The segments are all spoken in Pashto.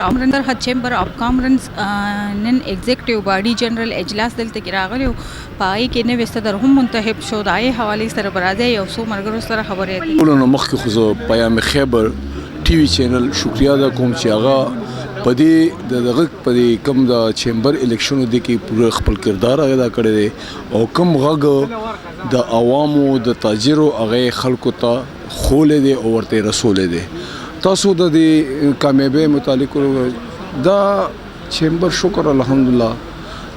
کامرن د چیمبر اف کامرنز نن ایگزیکټیو باډي جنرال اجلاس دلته کې راغلی او پای کې نوې صدر هم منتخب شو. د هغې حوالې سره به راځي یو څو ملګرو سره خبرې کوي. ټولو نه مخکې خو زه پیام خیبر ټي وي چینل شکریا ادا کوم چې هغه په دې دغه په دې کوم د چیمبر الیکشنو د کې پوره خپل کردار ادا کړی دی او کوم غږ د عوامو د تاجرو هغه خلکو ته خولې دی او ورته رسولې دی. تاسو د دې کامیابی متعلق دا چیمبر شکر الحمدلله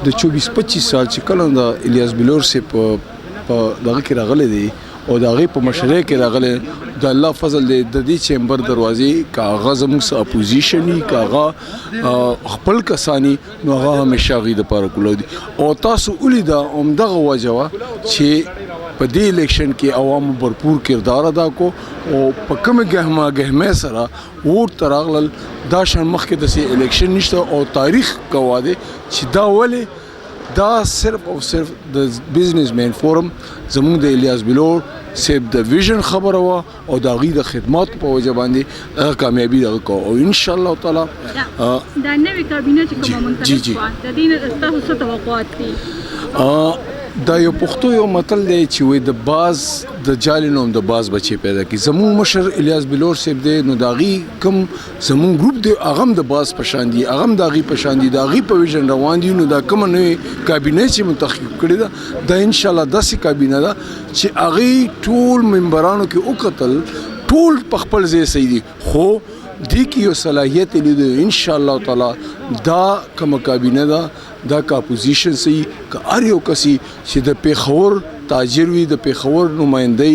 د 24-25 سال چې کله د الیاس بلور سے په دغه کې راغلی دی او د هغې په مشرۍ کې راغلی د الله فضل دی. د دې چیمبر دروازې که هغه زموږ څه اپوزیشن وي که هغه خپل کسانی نو هغه همیشه هغې دپاره کولو دي او تاسو ولیده همدغه وجه وه چې په دې الیکشن کې عوامو بھرپور کردار ادا کو او په کومه ګهمه سره ووټ ته راغلل. دا شان مخکې داسې الیکشن نشته او تاریخ ګواه دی چې دا ولې دا صرف او صرف د بزنس مین فورم زموږ د الیاس بلور صاحب د ویژن خبره وه او د هغې د خدماتو په وجه باندې هغه کامیابي دغه کوو او انشاءالله تعالی دا نوې کابینه چې کومه منتخب شوه د دې نه ستاسو څه توقعات دي؟ دا یو پښتو یو متل دی چې وایي د باز د جالې نه هم د باز بچې پیدا کړي. زموږ مشر الیاس بلور صاحب دی نو د هغې کوم زموږ ګروپ دی هغه هم د باز په شان دي هغه هم د هغې په شان دي د هغې په ویژن روان دي. نو دا کومه نوې کابینه چې منتخب کړې ده دا انشاءالله داسې کابینه ده چې هغې ټول ممبرانو کې وکتل ټول په خپل ځای صحیح دي خو دې کې یو صلاحیت لیدو انشاءالله تعالی دا کومه کابینه ده دا که اپوزیشن سي که هر یو کس چې د پیښور تاجر وي د پیښور نماینده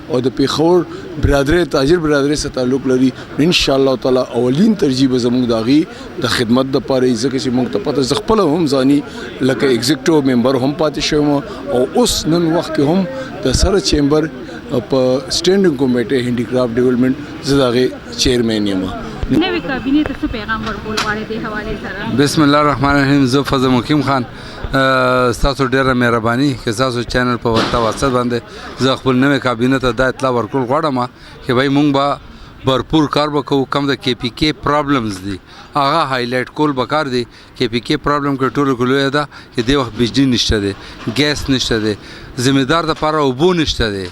او د پیښور برادرۍ تاجر برادرۍ سره تعلق لري انشاءالله تعالی اولین ترجیح به زموږ د هغې د خدمت دپاره وي ځکه چې موږ ته پته زه خپله هم ځاني لکه ایگزیکټیو ممبر هم پاتې شوی یم او اوس نن وخت کې هم د سره چیمبر په سټینډینګ کمیټې هینډیکرافټ ډیولپمنټ زه د هغې چیرمین یم. نوې کابینې ته څه پیغام ورکول غواړئ دې حوالې سره؟ بسم الله الرحمن الرحیم. زه فضل مقیم خان ستاسو ډېره مهرباني که ستاسو چینل په واسطه باندې زه خپل نوې کابینې ته دا اطلاع ورکول غواړم چې بھائی مونږ به بھرپور کار به کوو. کم د کې پی کې پرابلمز دي هغه هایلایټ کول پکار دي. کې پی کې پرابلم کې ټولو کې لویه ده چې دې وخت بجلی نشته دی ګیس نشته دی ذمہدار دپاره اوبو نشته دی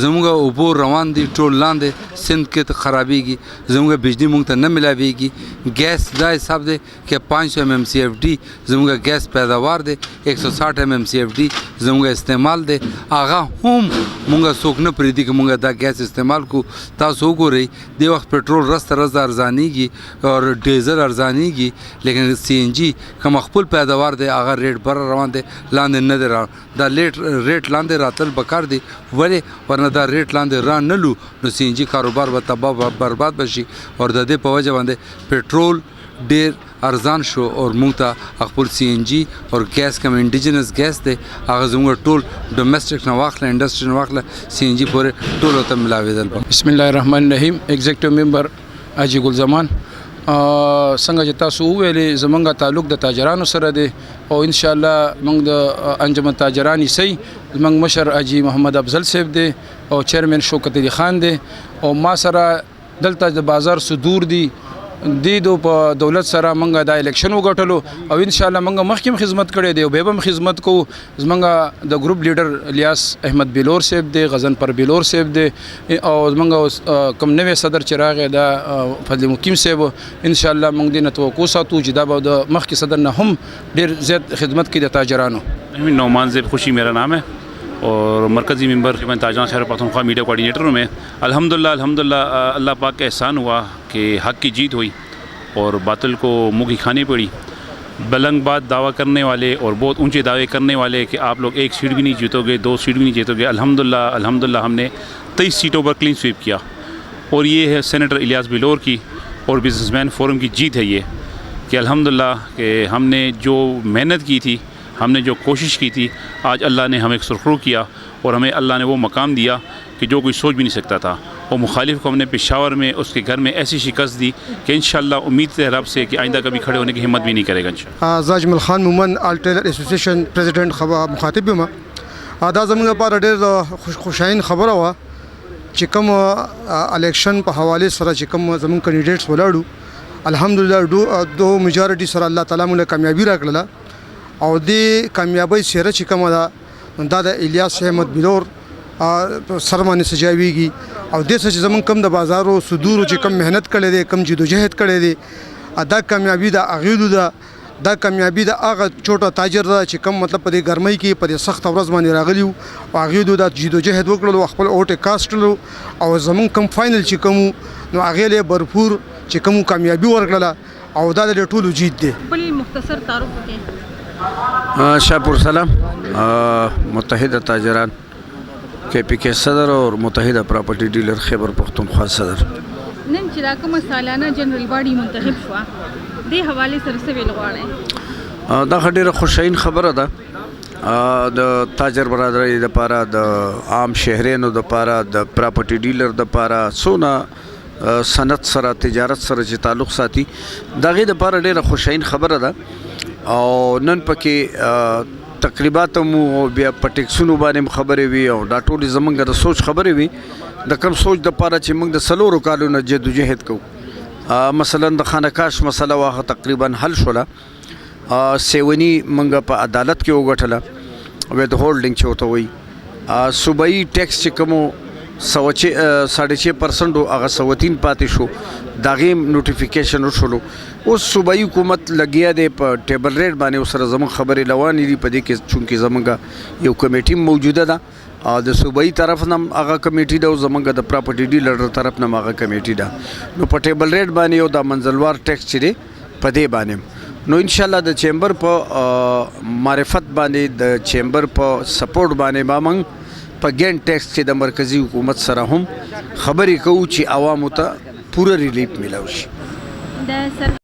زموږ اوبو روان دي ټول لاندې سند کې خرابېږي زموږ بجلی موږ ته نه ملاویږي ګیس دا حساب دی چې 500 MMCFD زموږ ګیس پیداوار دی 160 MMCFD زموږ استعمال دی هغه هم موږ څوک نه پرېږدي چې موږ دا ګیس استعمال کو. تاسو وګورئ دې وخت پټرول رسته ارزانېږي او ډیزل ارزانېږي لیکن CNG کوم خپل پیداوار دی هغه ریټ بره روان دی لاندې نه دی روان. دا ریټ لاندې راتل پکار دی ولې ورنه دا ریټ لاندې را نه لو نو CNG کاروبار به تباه برباد بشي او د دې په وجه باندې پټرول ډېر ارزان شو او موږ ته خپل CNG او ګیس کوم انډیجنس ګیس دی هغه زموږ ټول ډومسټک نه واخله انډسټري نه واخله CNG پورې ټولو ته ملاوېدل. بسم الله الرحمن الرحیم. ایگزیکټیو ممبر حاجي ګل زمان څنګه چې تاسو وویلې زمونږ تعلق د تاجرانو سره دی او انشاءالله موږ د انجمن تاجران سي زمونږ مشر حاجي محمد افضل صاحب دی او چیرمن شوکت علي خان دی او ما سره دلته د بازار صدور دی دو په دولت سره موږ دا الیکشن وګټلو او انشاءالله موږ مخکې خدمت کړی دی او بیا هم خدمت کوو. زموږ د ګروپ لیډر الیاس احمد بلور صاحب دی غزن پر بلور صاحب دی او زموږ کوم نوی صدر چې راغی دا فضل مقیم صاحب انشاءالله موږ دې نه توقع ساتو چې دا به د مخکې صدر نه هم ډېر زیات خدمت کوي د تاجرانو. نعمان زیب خوشی میرا نام ہے اور مرکزی ممبر تاجران خیر پختونخوا میڈیا کوآرڈینیٹر میں الحمدللہ اللہ پاک کا احسان ہوا کہ حق کی جیت ہوئی اور باطل کو منہ کی کھانی پڑی. بلند بات دعویٰ کرنے والے اور بہت اونچے دعوے کرنے والے کہ آپ لوگ 1 سیٹ بھی نہیں جیتو گے 2 سیٹ بھی نہیں جیتو گے الحمدللہ ہم نے 23 سیٹوں پر کلین سویپ کیا اور یہ ہے سینیٹر الیاس بلور کی اور بزنس مین فورم کی جیت ہے یہ کہ الحمدللہ کہ ہم نے جو محنت کی تھی ہم نے جو کوشش کی تھی آج اللہ نے ہمیں سرخرو کیا اور ہمیں اللہ نے وہ مقام دیا کہ جو کوئی سوچ بھی نہیں سکتا تھا. اور مخالف کو ہم نے پشاور میں اس کے گھر میں ایسی شکست دی کہ انشاءاللہ امید ہے رب سے کہ آئندہ کبھی کھڑے ہونے کی ہمت بھی نہیں کرے گا انشاءاللہ. زاجمل خان مومن آل ټیلر اسوسییشن پریزیډنټ مخاطب یم. دا زموږ لپاره ډېر خوشاین خبره وه چې کوم الیکشن په حوالې سره چې کوم زموږ کینډیډیټس ولاړو الحمدلله دو میجارټي سره الله تعالی موږ کامیابی راکړله او دې کامیابی سره چې کومه ده دا د الیاس احمد بلور سره باندې سجاویږي او دې څه چې زمونږ کم د بازارو صدورو چې کم محنت کړی دی کم جدوجہد کړی دی دا کامیابی د اغیدو ده دا کامیابی د هغه چوټه تاجر ده چې کم مطلب په دې ګرمۍ کې په دې سخت ورځ باندې راغلی وو او هغې دا جدوجہد وکړلو خپل اوټ کاسټلو او زمونږ کم فاینل چې کوم نو هغې له بھرپور چې کوم کامیابی ورکړله او دا د ټولو جیت دی. بل مختصر تعارف وکړئ. شاپور سلام. متحدہ تاجران کے پی کے صدر اور متحدہ پراپرٹی ڈیلر خیبر پختونخوا صدر. نن چې راکومه سالانه جنرال باډي منتخب شوه دې حوالې سره څه ویل غواړئ؟ دا ډېره خوشاین خبره ده د تاجر برادرۍ دپاره د عام شهرینو دپاره د پراپرټي ډیلر دپاره څونه صنعت سره تجارت سره چې تعلق ساتي د هغې دپاره ډېره خوشاین خبره ده او نن پکې تقریبات مو بیا په ټیکسونو باندې هم خبرې وي او دا ټولې زمونږ د سوچ خبرې وي د کوم سوچ دپاره چې موږ د څلورو کالو نه جدوجہد کوو. مثلا د خانقاش مسله واخه تقریبا حل شوله سیونی منګه په عدالت کې وګټله ود هولډینګ چې ورته وایي صوبایي ټیکس چې کومو 6.5% هغه 3 پاتې شو د هغې نوټیفیکیشن وشولو اوس صوبایي حکومت لګیا دی په ټیبل ریټ باندې سره زموږ خبرې روانې دي په دې کې چونکې زموږ یو کمیټي موجوده ده د صوبایي طرف نه هغه کمیټي ده او زموږ د پراپرټي ډیلر طرف نه هغه کمیټي ده نو په ټیبل ریټ باندې یو د منزلوار ټیکس چې دی په دې باندې نو انشاءالله د چیمبر په معرفت باندې د چیمبر په سپورټ باندې به موږ په ګین ټیکس چې د مرکزی حکومت سره هم خبرې کوو چې عوامو ته پوره ریلیف میلاو شي.